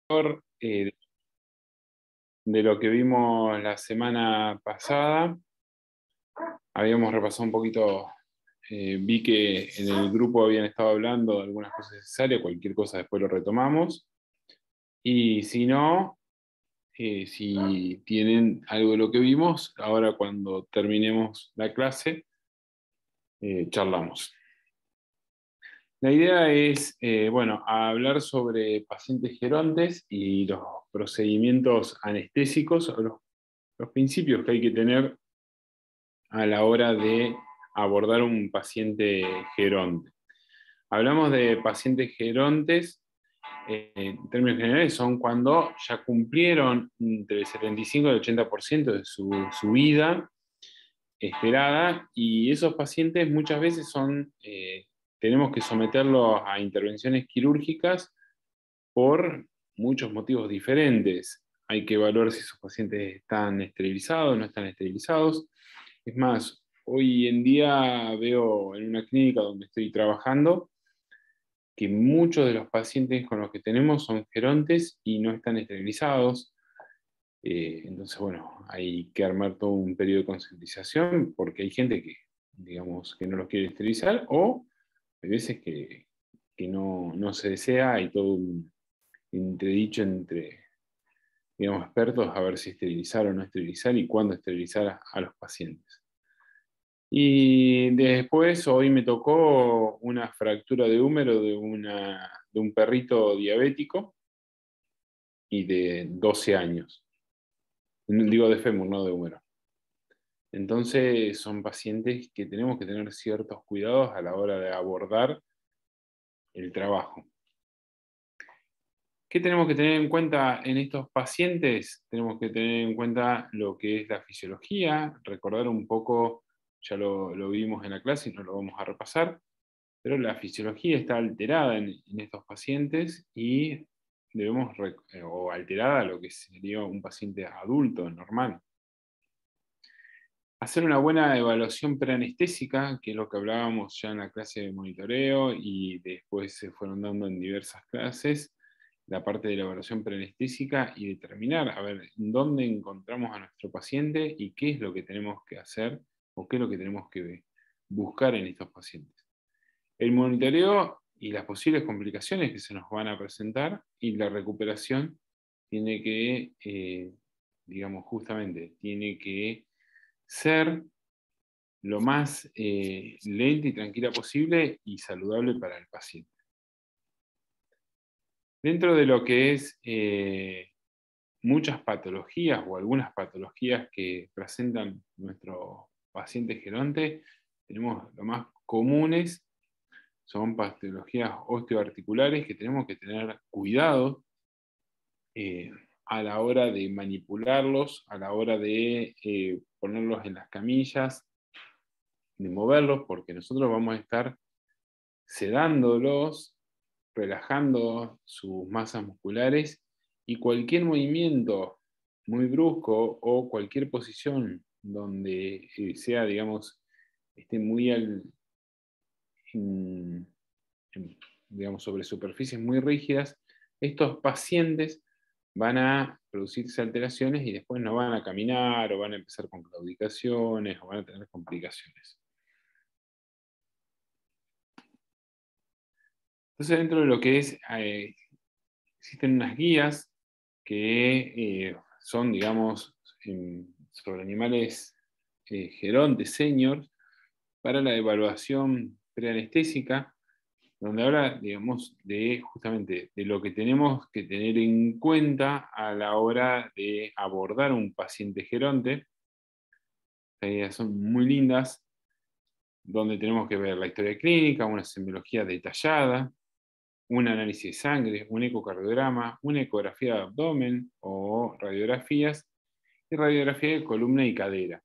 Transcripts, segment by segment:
eh, de lo que vimos la semana pasada. Habíamos repasado un poquito, vi que en el grupo habían estado hablando de algunas cosas necesarias, cualquier cosa después lo retomamos. Y si no, si tienen algo de lo que vimos, ahora cuando terminemos la clase, charlamos. La idea es, bueno, hablar sobre pacientes gerontes y los procedimientos anestésicos, o los principios que hay que tener a la hora de abordar un paciente geronte. Hablamos de pacientes gerontes, en términos generales, son cuando ya cumplieron entre el 75 y el 80% de su vida esperada, y esos pacientes muchas veces tenemos que someterlos a intervenciones quirúrgicas por muchos motivos diferentes. Hay que evaluar si esos pacientes están esterilizados, no están esterilizados. Es más, hoy en día veo en una clínica donde estoy trabajando que muchos de los pacientes con los que tenemos son gerontes y no están esterilizados. Entonces, bueno, hay que armar todo un periodo de concientización porque hay gente que, digamos, que no los quiere esterilizar, o hay veces que no se desea. Hay todo un entredicho entre, digamos, expertos a ver si esterilizar o no esterilizar y cuándo esterilizar a los pacientes. Y después hoy me tocó una fractura de húmero de un perrito diabético y de 12 años. Digo de fémur, no de húmero. Entonces son pacientes que tenemos que tener ciertos cuidados a la hora de abordar el trabajo. ¿Qué tenemos que tener en cuenta en estos pacientes? Tenemos que tener en cuenta lo que es la fisiología, recordar un poco, ya lo vimos en la clase y no lo vamos a repasar, pero la fisiología está alterada en estos pacientes y o alterada a lo que sería un paciente adulto, normal. Hacer una buena evaluación preanestésica, que es lo que hablábamos ya en la clase de monitoreo y después se fueron dando en diversas clases, la parte de la evaluación preanestésica, y determinar, a ver, dónde encontramos a nuestro paciente y qué es lo que tenemos que hacer o qué es lo que tenemos que buscar en estos pacientes. El monitoreo y las posibles complicaciones que se nos van a presentar, y la recuperación tiene que, digamos, justamente, tiene que ser lo más lenta y tranquila posible y saludable para el paciente. Dentro de lo que es muchas patologías o algunas patologías que presentan nuestro paciente geronte, tenemos lo más comunes, son patologías osteoarticulares que tenemos que tener cuidado a la hora de manipularlos, a la hora de ponerlos en las camillas, de moverlos, porque nosotros vamos a estar sedándolos, relajando sus masas musculares, y cualquier movimiento muy brusco o cualquier posición donde sea, digamos, esté muy en- digamos, sobre superficies muy rígidas, estos pacientes van a producirse alteraciones y después no van a caminar, o van a empezar con claudicaciones, o van a tener complicaciones. Entonces, dentro de lo que es, existen unas guías que son, digamos, sobre animales gerontes, seniors, para la evaluación preanestésica, donde habla, digamos, de justamente de lo que tenemos que tener en cuenta a la hora de abordar un paciente geronte. Las guías son muy lindas, donde tenemos que ver la historia clínica, una semiología detallada, un análisis de sangre, un ecocardiograma, una ecografía de abdomen o radiografías, y radiografía de columna y cadera.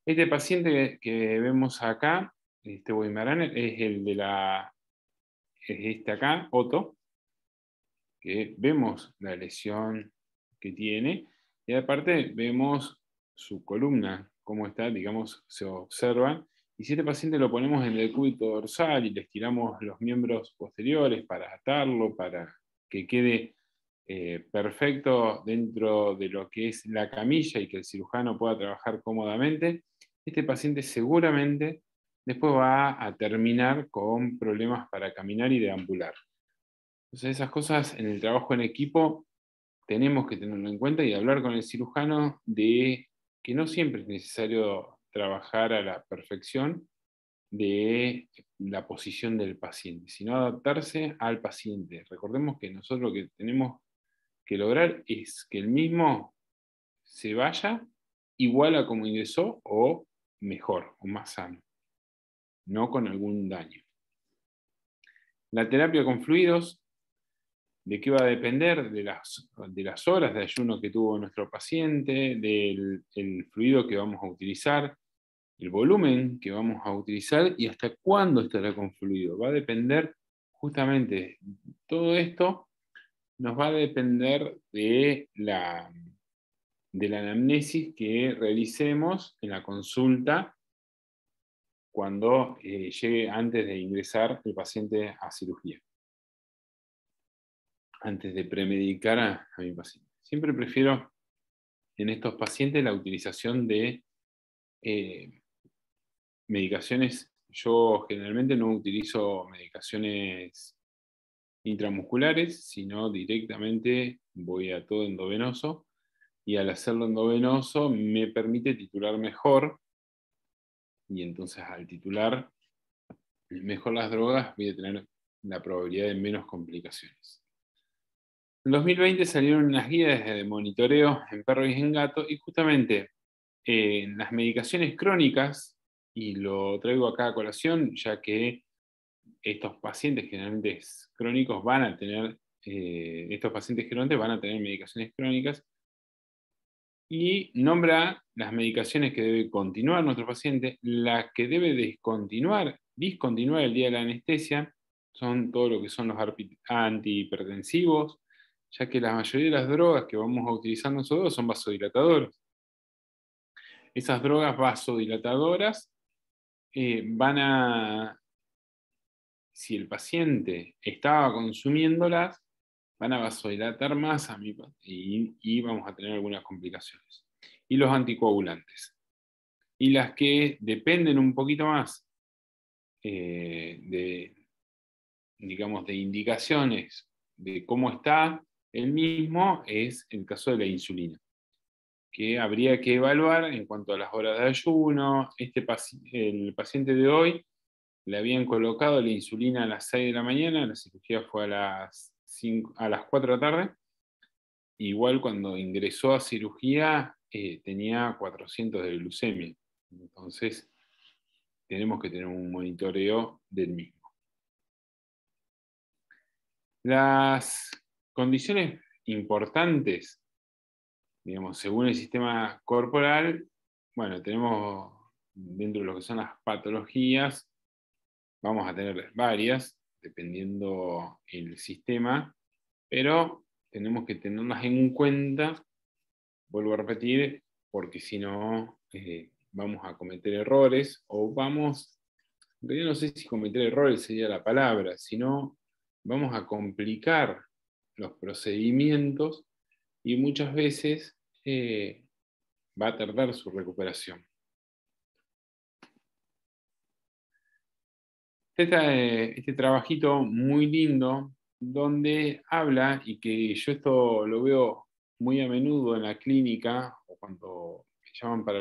Este paciente que vemos acá, este Weimaraner, es es este acá, Otto, que vemos la lesión que tiene, y aparte vemos su columna, cómo está, digamos, se observa. Y si este paciente lo ponemos en el decúbito dorsal y le estiramos los miembros posteriores para atarlo, para que quede perfecto dentro de lo que es la camilla y que el cirujano pueda trabajar cómodamente, este paciente seguramente después va a terminar con problemas para caminar y deambular. Entonces esas cosas en el trabajo en equipo tenemos que tenerlo en cuenta y hablar con el cirujano de que no siempre es necesario trabajar a la perfección de la posición del paciente, sino adaptarse al paciente. Recordemos que nosotros lo que tenemos que lograr es que el mismo se vaya igual a como ingresó o mejor o más sano, no con algún daño. La terapia con fluidos, ¿de qué va a depender? De las horas de ayuno que tuvo nuestro paciente, del el fluido que vamos a utilizar, el volumen que vamos a utilizar y hasta cuándo estará con fluido. Va a depender justamente, todo esto nos va a depender de la anamnesis que realicemos en la consulta cuando llegue antes de ingresar el paciente a cirugía, antes de premedicar a mi paciente. Siempre prefiero en estos pacientes la utilización de medicaciones. Yo generalmente no utilizo medicaciones intramusculares, sino directamente voy a todo endovenoso y al hacerlo endovenoso me permite titular mejor y entonces al titular mejor las drogas voy a tener la probabilidad de menos complicaciones. En 2020 salieron unas guías de monitoreo en perros y en gatos y justamente en las medicaciones crónicas, y lo traigo acá a colación, ya que estos pacientes generalmente crónicos van a tener, estos pacientes gerontes van a tener medicaciones crónicas, y nombra las medicaciones que debe continuar nuestro paciente, las que debe discontinuar el día de la anestesia, son todo lo que son los antihipertensivos, ya que la mayoría de las drogas que vamos a utilizar nosotros son vasodilatadores. Esas drogas vasodilatadoras van a, si el paciente estaba consumiéndolas, van a vasodilatar más y vamos a tener algunas complicaciones. Y los anticoagulantes. Y las que dependen un poquito más digamos, de indicaciones de cómo está el mismo, es el caso de la insulina, que habría que evaluar en cuanto a las horas de ayuno. El paciente de hoy le habían colocado la insulina a las 6 de la mañana, la cirugía fue a las 4 de la tarde. Igual cuando ingresó a cirugía tenía 400 de glucemia. Entonces tenemos que tener un monitoreo del mismo. Las condiciones importantes, digamos, según el sistema corporal, bueno, tenemos dentro de lo que son las patologías, vamos a tener varias, dependiendo el sistema, pero tenemos que tenerlas en cuenta, vuelvo a repetir, porque si no vamos a cometer errores, en realidad no sé si cometer errores sería la palabra, sino vamos a complicar los procedimientos y muchas veces va a tardar su recuperación. Este trabajito muy lindo, donde habla, y que yo esto lo veo muy a menudo en la clínica, o cuando me llaman para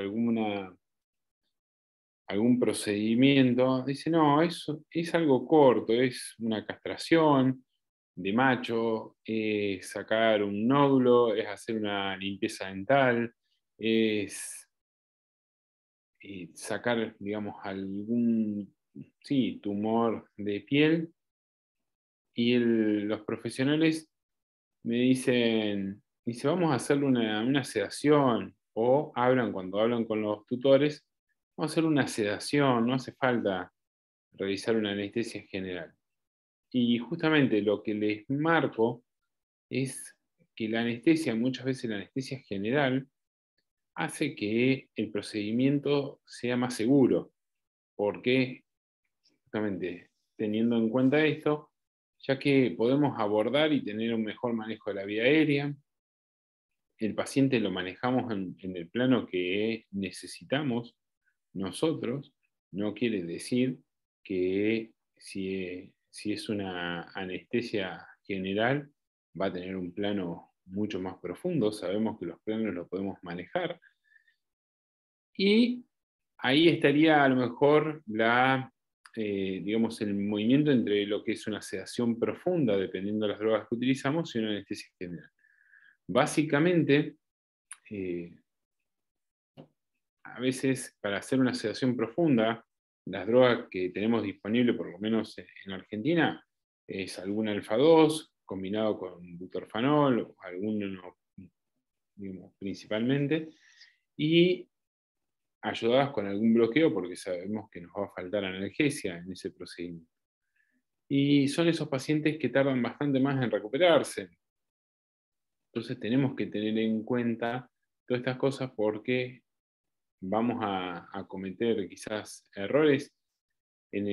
algún procedimiento, dice, no, es algo corto, es una castración de macho, es sacar un nódulo, es hacer una limpieza dental, es sacar, digamos, algún, sí, tumor de piel, y los profesionales me dice, vamos a hacerle una sedación, o cuando hablan con los tutores, vamos a hacer una sedación, no hace falta realizar una anestesia general. Y justamente lo que les marco es que la anestesia, muchas veces la anestesia general, hace que el procedimiento sea más seguro, porque justamente teniendo en cuenta esto, ya que podemos abordar y tener un mejor manejo de la vía aérea. El paciente lo manejamos en el plano que necesitamos nosotros. No quiere decir que si es una anestesia general va a tener un plano mucho más profundo. Sabemos que los planos los podemos manejar. Y ahí estaría a lo mejor digamos, el movimiento entre lo que es una sedación profunda, dependiendo de las drogas que utilizamos, y una anestesia general. Básicamente, a veces para hacer una sedación profunda, las drogas que tenemos disponibles, por lo menos en Argentina, es algún alfa-2 combinado con butorfanol, o alguno, digamos, principalmente, y ayudadas con algún bloqueo, porque sabemos que nos va a faltar analgesia en ese procedimiento. Y son esos pacientes que tardan bastante más en recuperarse. Entonces tenemos que tener en cuenta todas estas cosas porque vamos a cometer quizás errores en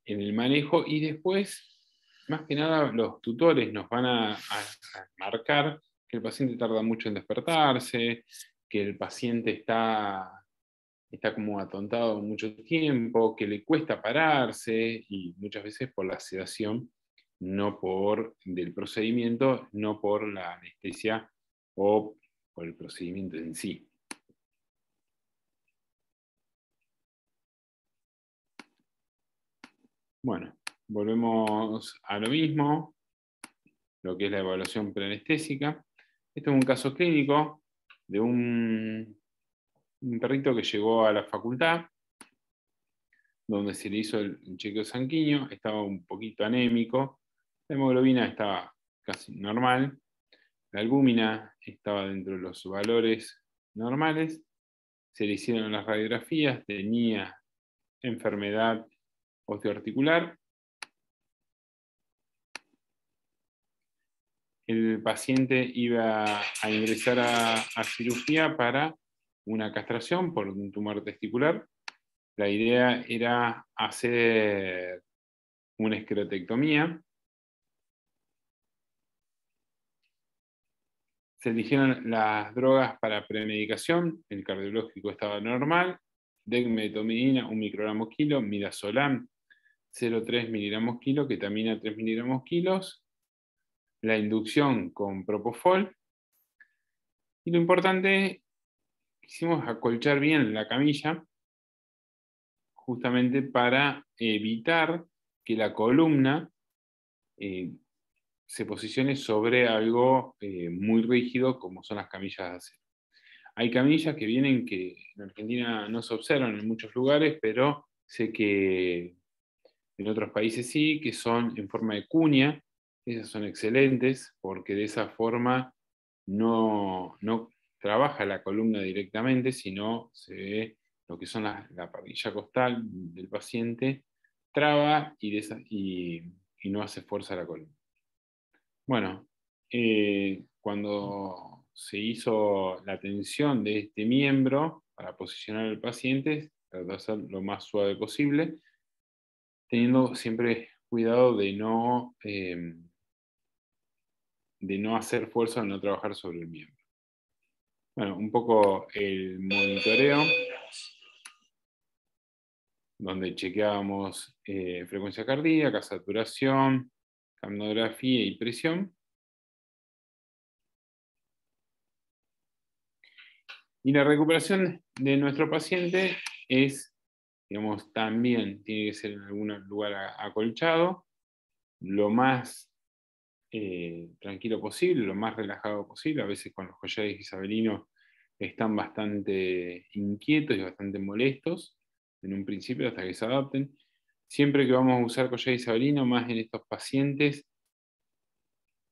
el manejo, y después, más que nada, los tutores nos van a marcar que el paciente tarda mucho en despertarse, que el paciente está como atontado mucho tiempo, que le cuesta pararse, y muchas veces por la sedación, no por del procedimiento, no por la anestesia o por el procedimiento en sí. Bueno, volvemos a lo mismo, lo que es la evaluación preanestésica. Este es un caso clínico de un perrito que llegó a la facultad, donde se le hizo el chequeo sanguíneo. Estaba un poquito anémico, la hemoglobina estaba casi normal, la albúmina estaba dentro de los valores normales, se le hicieron las radiografías, tenía enfermedad osteoarticular. El paciente iba a ingresar a cirugía para una castración por un tumor testicular. La idea era hacer una esclerotectomía. Se eligieron las drogas para premedicación, el cardiológico estaba normal, dexmedetomidina 1 microgramo kilo, midazolam 0,3 miligramos kilo, ketamina 3 miligramos kilos, la inducción con propofol, y lo importante, quisimos acolchar bien la camilla, justamente para evitar que la columna se posicione sobre algo muy rígido, como son las camillas de acero. Hay camillas que vienen, que en Argentina no se observan en muchos lugares, pero sé que en otros países sí, que son en forma de cuña. Esas son excelentes porque de esa forma no trabaja la columna directamente, sino se ve lo que son la parrilla costal del paciente, traba y no hace fuerza a la columna. Bueno, cuando se hizo la tensión de este miembro para posicionar al paciente, trató de hacer lo más suave posible, teniendo siempre cuidado de no hacer fuerza, de no trabajar sobre el miembro. Bueno, un poco el monitoreo, donde chequeábamos frecuencia cardíaca, saturación, capnografía y presión. Y la recuperación de nuestro paciente es, digamos, también tiene que ser en algún lugar acolchado, lo más tranquilo posible, lo más relajado posible. A veces con los collares isabelinos están bastante inquietos y bastante molestos en un principio hasta que se adapten. Siempre que vamos a usar collar isabelino, más en estos pacientes,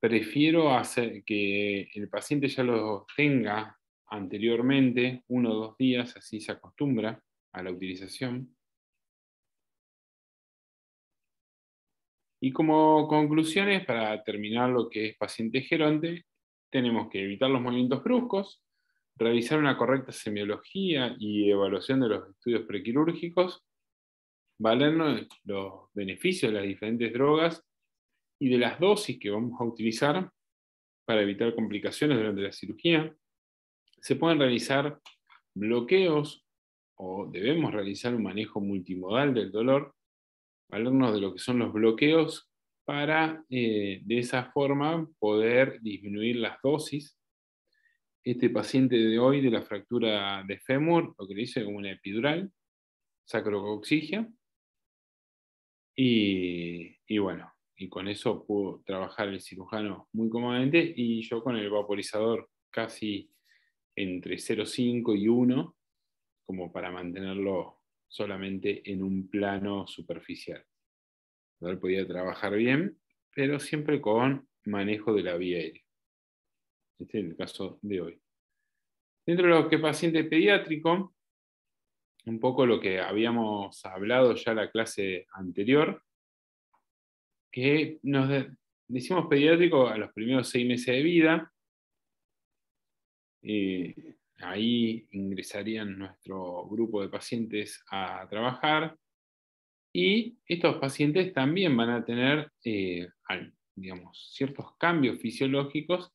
prefiero hacer que el paciente ya lo tenga anteriormente, 1 o 2 días, así se acostumbra a la utilización. Y como conclusiones, para terminar lo que es paciente geronte, tenemos que evitar los movimientos bruscos, realizar una correcta semiología y evaluación de los estudios prequirúrgicos, valernos de los beneficios de las diferentes drogas y de las dosis que vamos a utilizar para evitar complicaciones durante la cirugía. Se pueden realizar bloqueos o debemos realizar un manejo multimodal del dolor, valernos de lo que son los bloqueos para de esa forma poder disminuir las dosis. Este paciente de hoy de la fractura de fémur, lo que le hice como una epidural, sacrocoxigia, y bueno, y con eso pudo trabajar el cirujano muy cómodamente y yo con el vaporizador casi entre 0,5 y 1, como para mantenerlo solamente en un plano superficial. Él podía trabajar bien, pero siempre con manejo de la vía aérea. Este es el caso de hoy. Dentro de lo que es paciente pediátrico, un poco lo que habíamos hablado ya en la clase anterior, que decimos pediátrico a los primeros 6 meses de vida. Ahí ingresarían nuestro grupo de pacientes a trabajar. Y estos pacientes también van a tener, digamos, ciertos cambios fisiológicos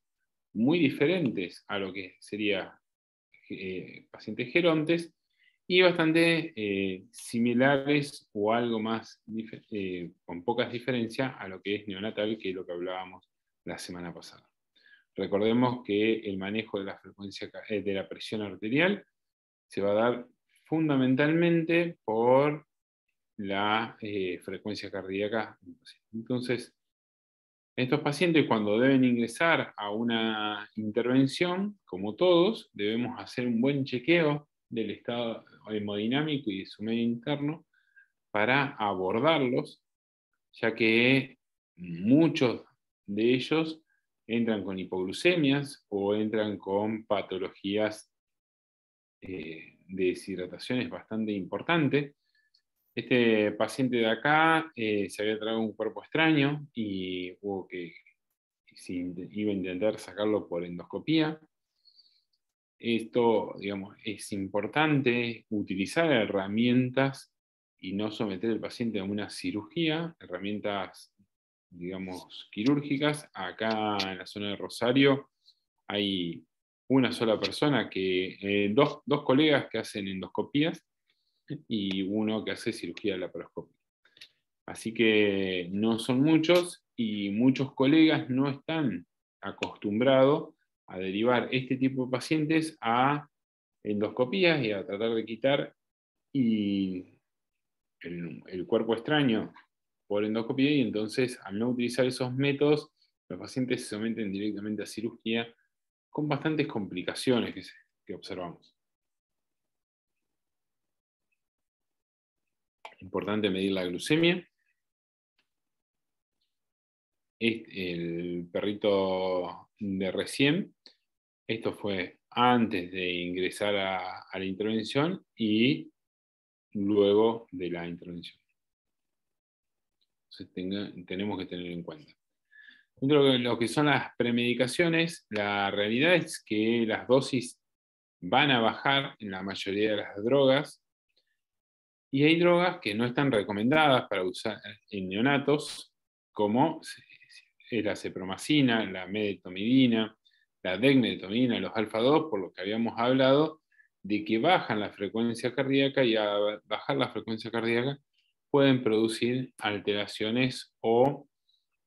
muy diferentes a lo que sería pacientes gerontes y bastante similares o algo más, con pocas diferencias a lo que es neonatal, que es lo que hablábamos la semana pasada. Recordemos que el manejo de la frecuencia de la presión arterial se va a dar fundamentalmente por la frecuencia cardíaca. Entonces, estos pacientes cuando deben ingresar a una intervención, como todos, debemos hacer un buen chequeo del estado hemodinámico y de su medio interno para abordarlos, ya que muchos de ellos entran con hipoglucemias o entran con patologías de deshidrataciones bastante importantes. Este paciente de acá se había traído un cuerpo extraño y hubo que iba a intentar sacarlo por endoscopía. Esto, digamos, es importante utilizar herramientas y no someter al paciente a una cirugía, herramientas, digamos, quirúrgicas. Acá en la zona de Rosario hay una sola persona dos colegas que hacen endoscopías y uno que hace cirugía laparoscópica. Así que no son muchos y muchos colegas no están acostumbrados a derivar este tipo de pacientes a endoscopías y a tratar de quitar el cuerpo extraño por endoscopía, y entonces al no utilizar esos métodos, los pacientes se someten directamente a cirugía con bastantes complicaciones que observamos. Importante medir la glucemia. El perrito de recién, esto fue antes de ingresar a la intervención y luego de la intervención. Entonces tenemos que tener en cuenta. Dentro de lo que son las premedicaciones, la realidad es que las dosis van a bajar en la mayoría de las drogas, y hay drogas que no están recomendadas para usar en neonatos, como la cepromacina, la medetomidina, la dexmedetomidina, los alfa-2, por lo que habíamos hablado, de que bajan la frecuencia cardíaca, y al bajar la frecuencia cardíaca pueden producir alteraciones o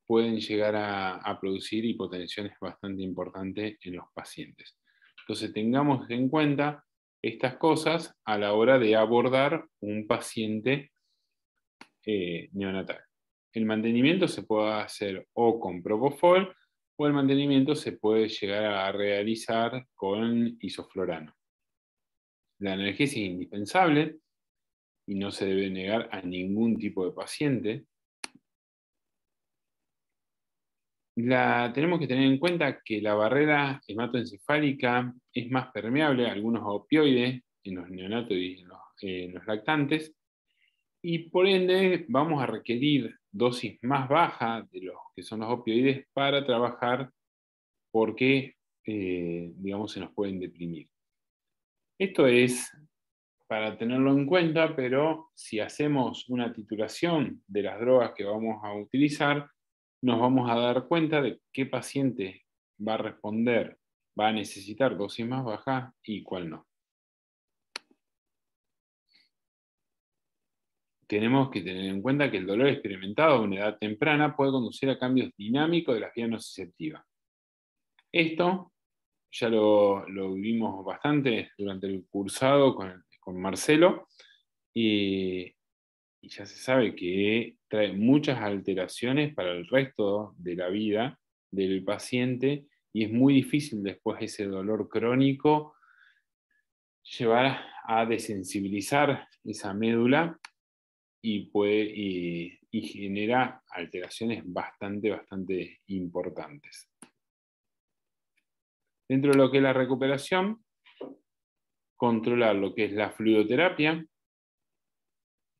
pueden llegar a producir hipotensiones bastante importantes en los pacientes. Entonces tengamos en cuenta estas cosas a la hora de abordar un paciente neonatal. El mantenimiento se puede hacer o con propofol, o el mantenimiento se puede llegar a realizar con isoflorano. La analgesia es indispensable y no se debe negar a ningún tipo de paciente. Tenemos que tener en cuenta que la barrera hematoencefálica es más permeable a algunos opioides en los neonatos y en los lactantes, y por ende vamos a requerir dosis más bajas de los que son los opioides para trabajar, porque digamos, se nos pueden deprimir. Esto es para tenerlo en cuenta, pero si hacemos una titulación de las drogas que vamos a utilizar, nos vamos a dar cuenta de qué paciente va a responder, va a necesitar dosis más bajas y cuál no. Tenemos que tener en cuenta que el dolor experimentado a una edad temprana puede conducir a cambios dinámicos de las vías nociceptivas. Esto ya lo vimos bastante durante el cursado con Marcelo, y ya se sabe que trae muchas alteraciones para el resto de la vida del paciente, y es muy difícil después ese dolor crónico llevar a desensibilizar esa médula y genera alteraciones bastante importantes. Dentro de lo que es la recuperación, controlar lo que es la fluidoterapia,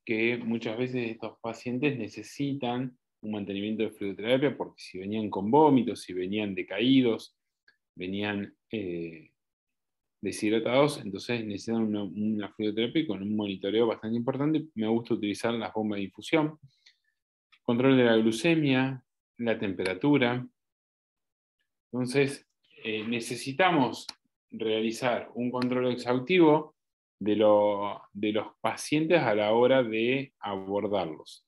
que muchas veces estos pacientes necesitan un mantenimiento de fluidoterapia porque si venían con vómitos, si venían decaídos, venían deshidratados, entonces necesitan una fluidoterapia con un monitoreo bastante importante. Me gusta utilizar las bombas de infusión, control de la glucemia, la temperatura. Entonces, necesitamos realizar un control exhaustivo de los pacientes a la hora de abordarlos.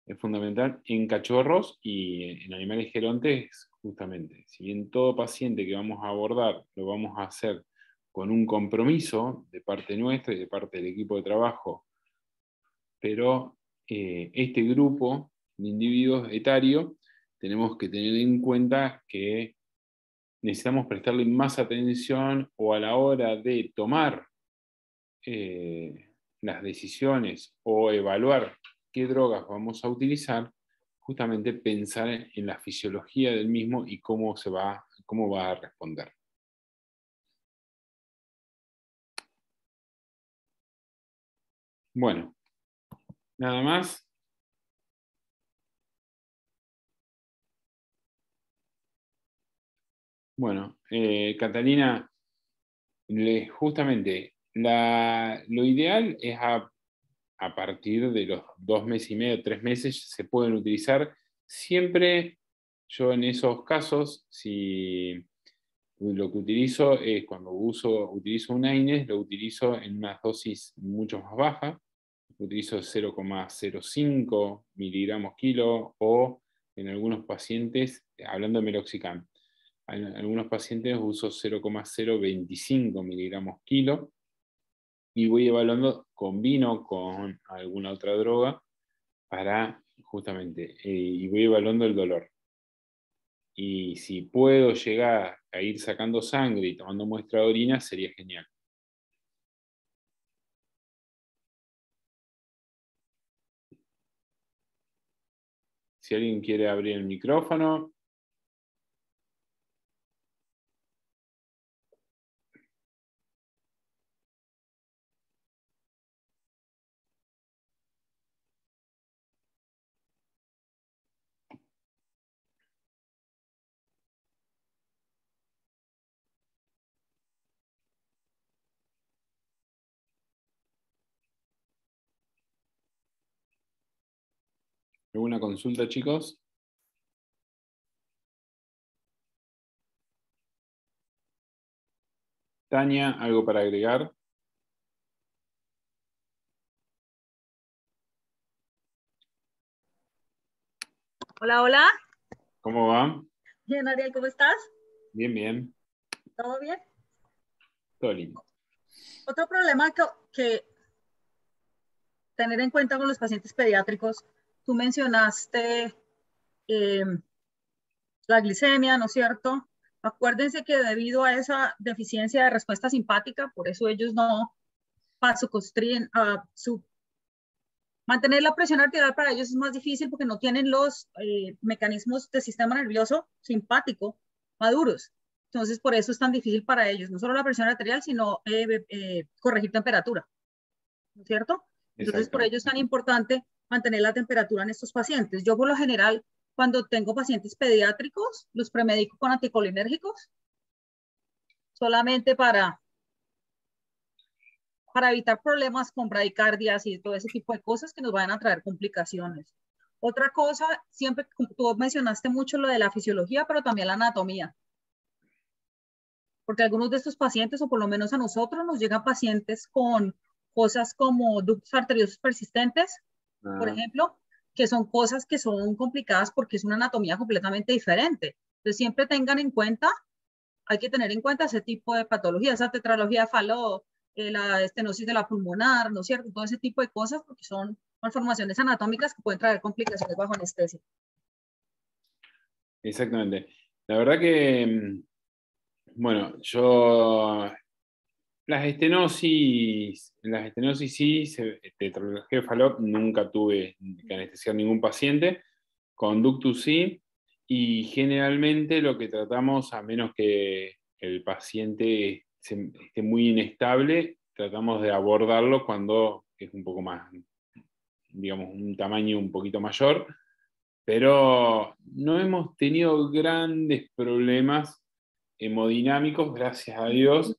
Es fundamental en cachorros y en animales gerontes, justamente. Si bien todo paciente que vamos a abordar lo vamos a hacer con un compromiso de parte nuestra y de parte del equipo de trabajo, pero este grupo de individuos etarios tenemos que tener en cuenta que necesitamos prestarle más atención, o a la hora de tomar las decisiones o evaluar qué drogas vamos a utilizar, justamente pensar en la fisiología del mismo y cómo va a responder. Bueno, nada más. Bueno, Catalina, justamente lo ideal es a partir de los 2 meses y medio, 3 meses, se pueden utilizar. Siempre yo en esos casos, si lo que utilizo es, cuando utilizo un AINES, lo utilizo en unas dosis mucho más bajas. Utilizo 0,05 miligramos kilo, o en algunos pacientes, hablando de meloxicam, en algunos pacientes uso 0,025 miligramos kilo, y voy evaluando, combino con alguna otra droga para justamente, y voy evaluando el dolor. Y si puedo llegar a ir sacando sangre y tomando muestra de orina, sería genial. Si alguien quiere abrir el micrófono. ¿Alguna consulta, chicos? Tania, ¿algo para agregar? Hola, hola. ¿Cómo va? Bien, Ariel, ¿cómo estás? Bien, bien. ¿Todo bien? Todo lindo. Otro problema que tener en cuenta con los pacientes pediátricos, tú mencionaste eh, la glicemia, ¿no es cierto? Acuérdense que debido a esa deficiencia de respuesta simpática, por eso ellos no vasoconstrigen, mantener la presión arterial para ellos es más difícil porque no tienen los mecanismos del sistema nervioso simpático maduros. Entonces, por eso es tan difícil para ellos, no solo la presión arterial, sino corregir temperatura, ¿no es cierto? Entonces, por Exactamente. ello es tan importante mantener la temperatura en estos pacientes. Yo, por lo general, cuando tengo pacientes pediátricos, los premedico con anticolinérgicos, solamente para evitar problemas con bradicardias y todo ese tipo de cosas que nos van a traer complicaciones. Otra cosa, siempre tú mencionaste mucho lo de la fisiología, pero también la anatomía. Porque algunos de estos pacientes, o por lo menos a nosotros, nos llegan pacientes con cosas como ductos arteriosos persistentes, por Ah, ejemplo, que son cosas que son complicadas porque es una anatomía completamente diferente. Entonces, siempre tengan en cuenta, hay que tener en cuenta ese tipo de patologías, esa tetralogía de Fallot, la estenosis de la pulmonar, ¿no es cierto? Todo ese tipo de cosas porque son malformaciones anatómicas que pueden traer complicaciones bajo anestesia. exactamente. La verdad que, bueno, yo las estenosis sí, tetralogía de Fallot nunca tuve que anestesiar ningún paciente, con ductus sí, y generalmente lo que tratamos, a menos que el paciente esté muy inestable, tratamos de abordarlo cuando es un poco más, digamos, un tamaño un poquito mayor, pero no hemos tenido grandes problemas hemodinámicos, gracias a Dios,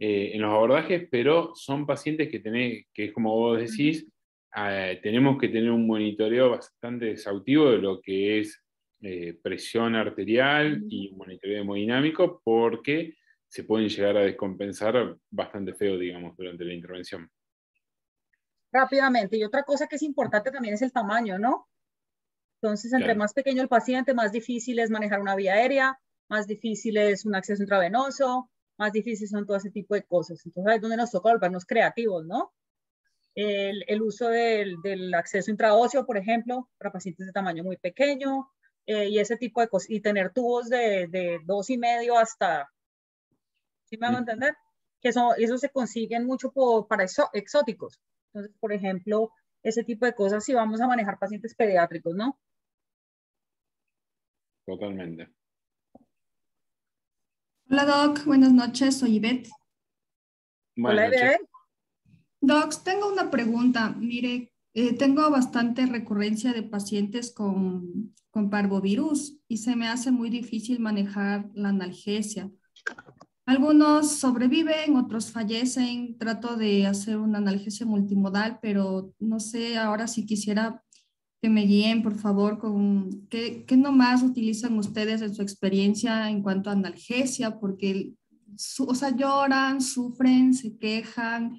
en los abordajes, pero son pacientes que tenés, que es como vos decís, tenemos que tener un monitoreo bastante exhaustivo de lo que es presión arterial y un monitoreo hemodinámico, porque se pueden llegar a descompensar bastante feo, digamos, durante la intervención. Rápidamente. Y otra cosa que es importante también es el tamaño, ¿no? Entonces, entre Claro. más pequeño el paciente, más difícil es manejar una vía aérea, más difícil es un acceso intravenoso, más difícil son todo ese tipo de cosas. Entonces, ahí es donde nos toca volvernos creativos, ¿no? El uso del acceso intraóseo, por ejemplo, para pacientes de tamaño muy pequeño, y ese tipo de cosas, y tener tubos de 2,5 hasta, ¿sí me hago Mm, entender? Que eso se consiguen mucho para exóticos. Entonces, por ejemplo, ese tipo de cosas si vamos a manejar pacientes pediátricos, ¿no? totalmente. Hola Doc, buenas noches, soy Ivette. Buenas Hola, noches. bebé. Docs, tengo una pregunta. Mire, tengo bastante recurrencia de pacientes con parvovirus y se me hace muy difícil manejar la analgesia. Algunos sobreviven, otros fallecen. Trato de hacer una analgesia multimodal, pero no sé, ahora si quisiera que me guíen, por favor, con qué nomás utilizan ustedes en su experiencia en cuanto a analgesia, porque, o sea, lloran, sufren, se quejan,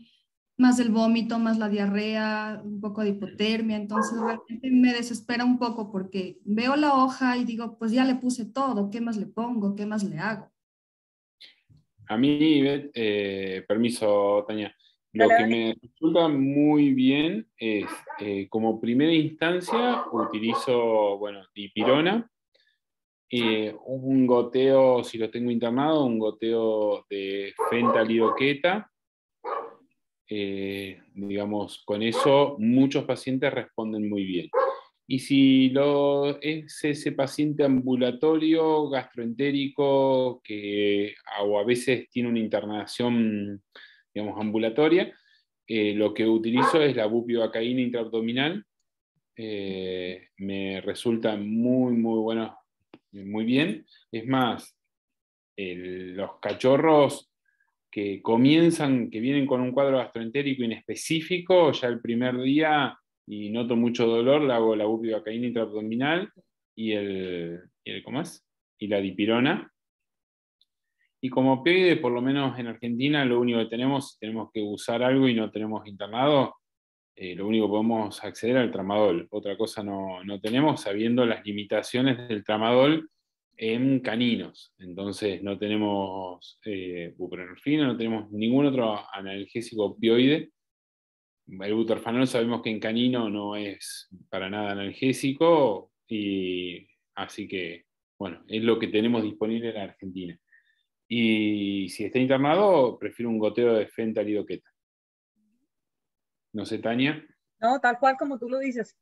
más del vómito, más la diarrea, un poco de hipotermia, entonces realmente me desespera un poco porque veo la hoja y digo, pues ya le puse todo, ¿qué más le pongo? ¿Qué más le hago? A mí, permiso, Tania, lo Dale, que dale. me resulta muy bien es, como primera instancia, utilizo, bueno, dipirona, un goteo, si lo tengo internado, un goteo de fentanylidoqueta. Digamos, con eso muchos pacientes responden muy bien. Y si es ese paciente ambulatorio, gastroentérico, o a veces tiene una internación, digamos, ambulatoria, lo que utilizo es la bupivacaína intraabdominal. Me resulta muy, muy bueno, muy bien. Es más, los cachorros que vienen con un cuadro gastroentérico inespecífico, ya el primer día y noto mucho dolor, le hago la bupivacaína intraabdominal ¿cómo es? Y la dipirona. Y como opioide, por lo menos en Argentina, lo único que tenemos, si tenemos que usar algo y no tenemos internado, lo único que podemos acceder al tramadol. Otra cosa no tenemos, sabiendo las limitaciones del tramadol en caninos. Entonces no tenemos buprenorfina, no tenemos ningún otro analgésico opioide. El butorfanol sabemos que en canino no es para nada analgésico, y así que, bueno, es lo que tenemos disponible en Argentina. Y si está internado, prefiero un goteo de fentanylidoqueta. No sé, Tania. No, tal cual como tú lo dices.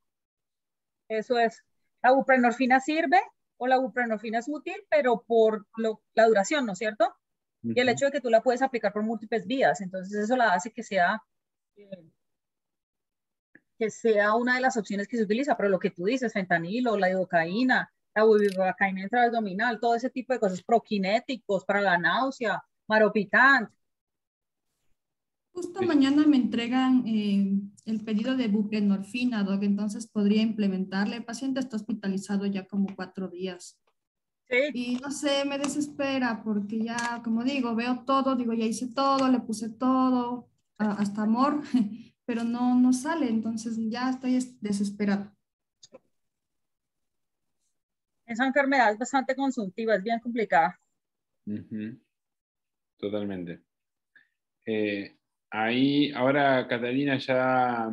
Eso es. La buprenorfina sirve o la buprenorfina es útil, pero por la duración, ¿no es cierto? Y el Ujú. hecho de que tú la puedes aplicar por múltiples vías. Entonces eso la hace eh, que sea una de las opciones que se utiliza. Pero lo que tú dices, fentanilo, la lidocaína, la bupivacaína intraabdominal, todo ese tipo de cosas, prokinéticos para la náusea, maropitant. Justo Sí. mañana me entregan el pedido de buprenorfina, Doc, entonces podría implementarle. El paciente está hospitalizado ya como 4 días. Sí. Y no sé, me desespera porque ya, como digo, veo todo, digo, ya hice todo, le puse todo, hasta amor, pero no sale, entonces ya estoy desesperada. Esa enfermedad es bastante consultiva, es bien complicada. Totalmente. Ahí, ahora Catalina ya,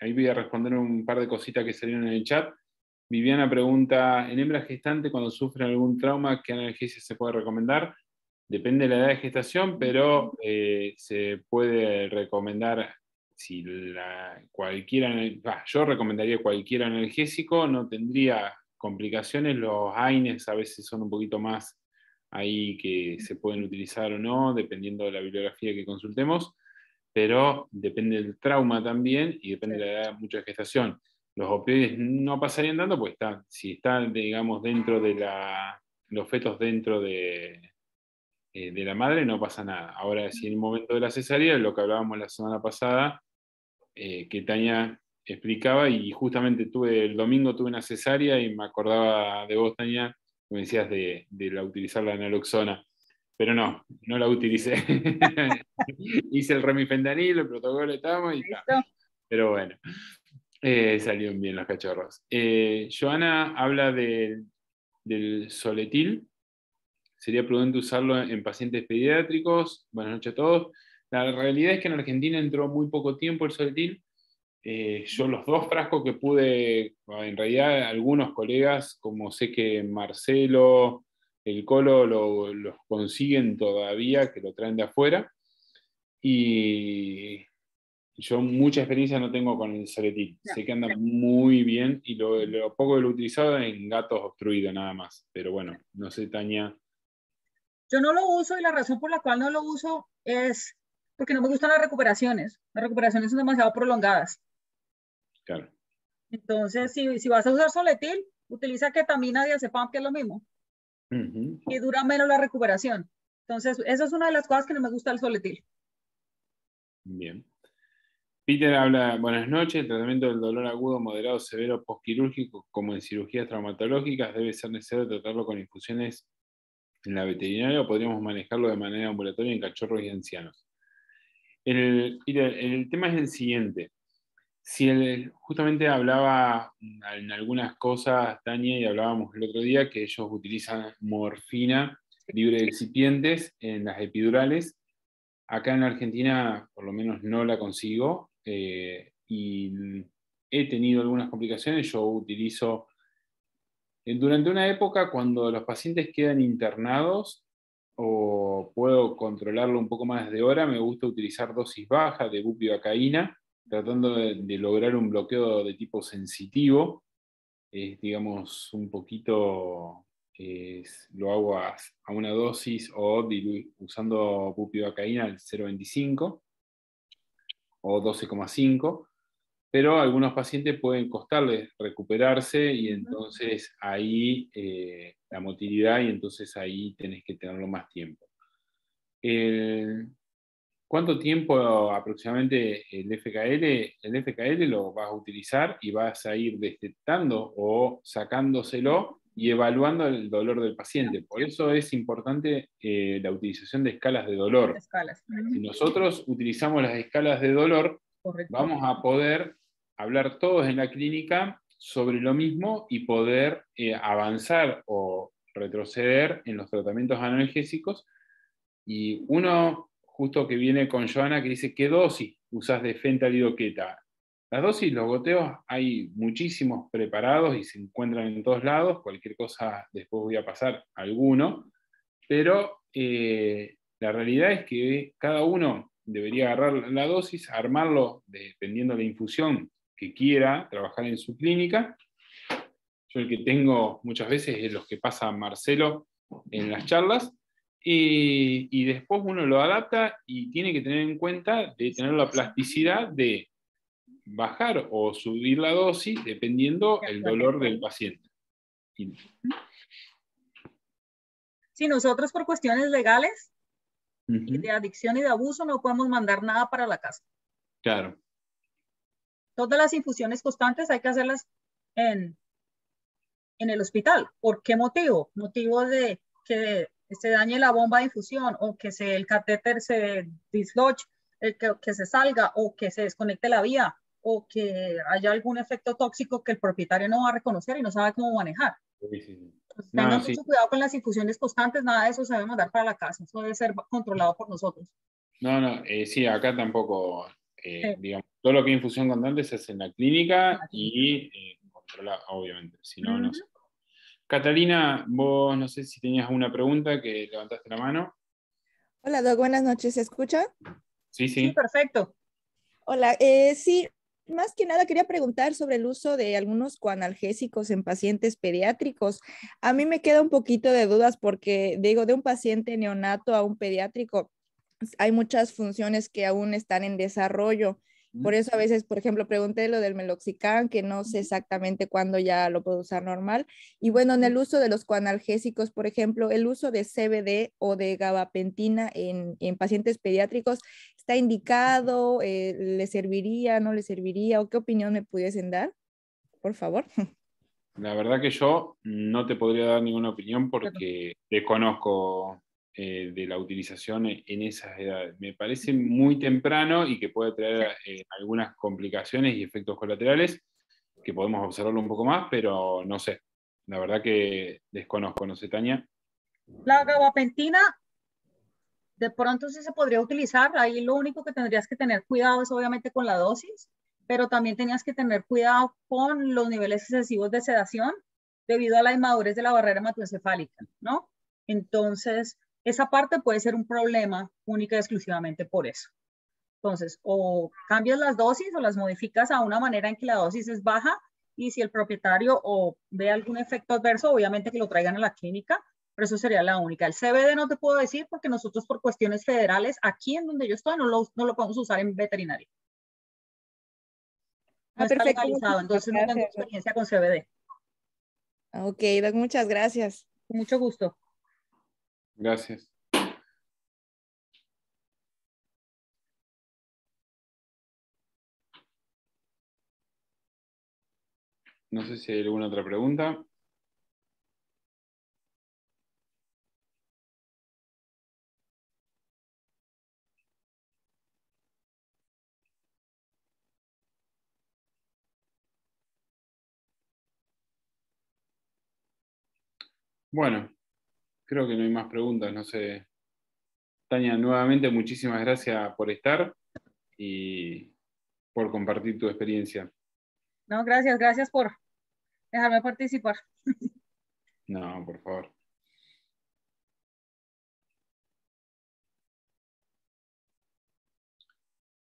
ahí voy a responder un par de cositas que salieron en el chat. Viviana pregunta, ¿en hembras gestantes cuando sufren algún trauma, qué analgesia se puede recomendar? Depende de la edad de gestación, pero se puede recomendar si yo recomendaría cualquier analgésico, no tendría complicaciones. Los AINES a veces son un poquito más ahí que se pueden utilizar o no, dependiendo de la bibliografía que consultemos, pero depende del trauma también y depende de la edad mucho de gestación. Los opioides no pasarían dando, pues si están, digamos, dentro de los fetos dentro de la madre, no pasa nada. Ahora, si en el momento de la cesárea, lo que hablábamos la semana pasada, que Tania explicaba, y justamente el domingo tuve una cesárea y me acordaba de vos, Tania, que me decías de utilizar la naloxona, pero no la utilicé. Hice el remifentanil, el protocolo estamos y está. Pero bueno, salieron bien los cachorros. Joana habla del Soletil. Sería prudente usarlo en pacientes pediátricos. Buenas noches a todos. La realidad es que en Argentina entró muy poco tiempo el Soletil. Yo los 2 frascos que pude, en realidad algunos colegas, como sé que Marcelo, el Colo, los consiguen todavía, que lo traen de afuera. Y yo mucha experiencia no tengo con el Soletil. Sé que anda muy bien y lo poco que lo he utilizado en gatos obstruidos nada más. Pero bueno, no sé, Tania. Yo no lo uso y la razón por la cual no lo uso es porque no me gustan las recuperaciones. Las recuperaciones son demasiado prolongadas. Claro. Entonces, si vas a usar Soletil, utiliza ketamina, diazepam, que es lo mismo. Y dura menos la recuperación. Entonces, esa es una de las cosas que no me gusta del Soletil. Bien. Peter habla, buenas noches, el tratamiento del dolor agudo, moderado, severo, postquirúrgico, como en cirugías traumatológicas, debe ser necesario tratarlo con infusiones en la veterinaria o podríamos manejarlo de manera ambulatoria en cachorros y ancianos. El tema es el siguiente. Si justamente hablaba en algunas cosas, Tania, y hablábamos el otro día, que ellos utilizan morfina libre de excipientes en las epidurales. Acá en Argentina, por lo menos, no la consigo y he tenido algunas complicaciones. Yo utilizo, durante una época, cuando los pacientes quedan internados o puedo controlarlo un poco más de hora, me gusta utilizar dosis bajas de bupivacaína, tratando de lograr un bloqueo de tipo sensitivo. Digamos, un poquito, lo hago a una dosis o usando bupivacaína al 0,25 o 12,5, pero a algunos pacientes pueden costarles recuperarse y entonces ahí la motilidad y entonces ahí tenés que tenerlo más tiempo. ¿Cuánto tiempo aproximadamente el FKL? El FKL lo vas a utilizar y vas a ir detectando o sacándoselo y evaluando el dolor del paciente. Por eso es importante la utilización de escalas de dolor. Si nosotros utilizamos las escalas de dolor, vamos a poder hablar todos en la clínica sobre lo mismo y poder avanzar o retroceder en los tratamientos analgésicos. Y uno, justo que viene con Joana, que dice, ¿qué dosis usás de fentanyl-ketamina? Las dosis, los goteos, hay muchísimos preparados y se encuentran en todos lados. Cualquier cosa, después voy a pasar alguno. Pero la realidad es que cada uno debería agarrar la dosis, armarlo dependiendo de la infusión que quiera trabajar en su clínica. Yo el que tengo muchas veces es los que pasa Marcelo en las charlas. Y después uno lo adapta y tiene que tener en cuenta de tener la plasticidad de bajar o subir la dosis dependiendo el dolor del paciente. Si nosotros por cuestiones legales y de adicción y de abuso no podemos mandar nada para la casa. Claro. todas las infusiones constantes hay que hacerlas en el hospital. ¿Por qué motivo? Motivo de que se dañe la bomba de infusión o que el catéter se disloche, que se salga o que se desconecte la vía o que haya algún efecto tóxico que el propietario no va a reconocer y no sabe cómo manejar. Sí, sí. Entonces, No, tengan sí. mucho cuidado con las infusiones constantes, nada de eso se debe mandar para la casa, eso debe ser controlado por nosotros. No, sí, acá tampoco, Sí. digamos, todo lo que es infusión constante se hace en la clínica En la clínica. y controlado, obviamente, si no, no sé. Ujú. Catalina, vos no sé si tenías una pregunta que levantaste la mano. Hola, Doc, buenas noches. ¿Se escucha? Sí, Sí, sí. perfecto. Hola, sí, más que nada quería preguntar sobre el uso de algunos coanalgésicos en pacientes pediátricos. A mí me queda un poquito de dudas porque, digo, de un paciente neonato a un pediátrico, hay muchas funciones que aún están en desarrollo. Por eso a veces, por ejemplo, pregunté lo del meloxicam, que no sé exactamente cuándo ya lo puedo usar normal. Y bueno, en el uso de los coanalgésicos, por ejemplo, el uso de CBD o de gabapentina en pacientes pediátricos, ¿está indicado? ¿Le serviría? ¿No le serviría? ¿O qué opinión me pudiesen dar? Por favor. La verdad que yo no te podría dar ninguna opinión porque desconozco de la utilización en esas edades. Me parece muy temprano y que puede traer algunas complicaciones y efectos colaterales que podemos observarlo un poco más, pero no sé. La verdad que desconozco, no sé, Tania. La gabapentina de pronto sí se podría utilizar, ahí lo único que tendrías que tener cuidado es obviamente con la dosis, pero también tenías que tener cuidado con los niveles excesivos de sedación debido a la inmadurez de la barrera hematoencefálica, ¿no? Entonces, esa parte puede ser un problema única y exclusivamente por eso. Entonces, o cambias las dosis o las modificas a una manera en que la dosis es baja y si el propietario o ve algún efecto adverso, obviamente que lo traigan a la clínica, pero eso sería la única. El CBD no te puedo decir porque nosotros por cuestiones federales, aquí en donde yo estoy, no lo podemos usar en veterinaria. No está Perfecto. legalizado, Muchísimas entonces no tengo gracias. experiencia con CBD. Ok, Doc, muchas gracias. Con mucho gusto. Gracias. No sé si hay alguna otra pregunta. Bueno, creo que no hay más preguntas, no sé. Tania, nuevamente muchísimas gracias por estar y por compartir tu experiencia. No, gracias, gracias por dejarme participar. No, por favor.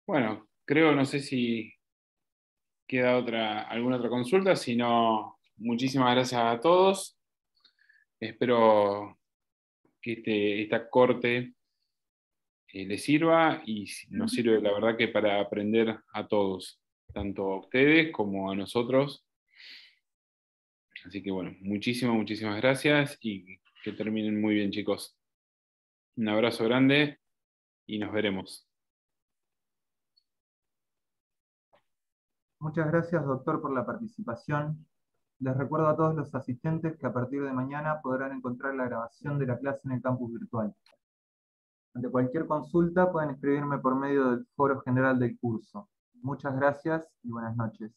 Bueno, creo, no sé si queda alguna otra consulta, si no, muchísimas gracias a todos. Espero que esta corte les sirva y nos sirve la verdad que para aprender a todos, tanto a ustedes como a nosotros. Así que bueno, muchísimas gracias y que terminen muy bien, chicos. Un abrazo grande y nos veremos. Muchas gracias, doctor, por la participación. Les recuerdo a todos los asistentes que a partir de mañana podrán encontrar la grabación de la clase en el campus virtual. Ante cualquier consulta pueden escribirme por medio del foro general del curso. Muchas gracias y buenas noches.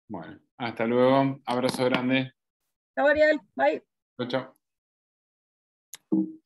Bueno, hasta luego. Abrazo grande. Chao, Ariel. Bye. Chao, chao.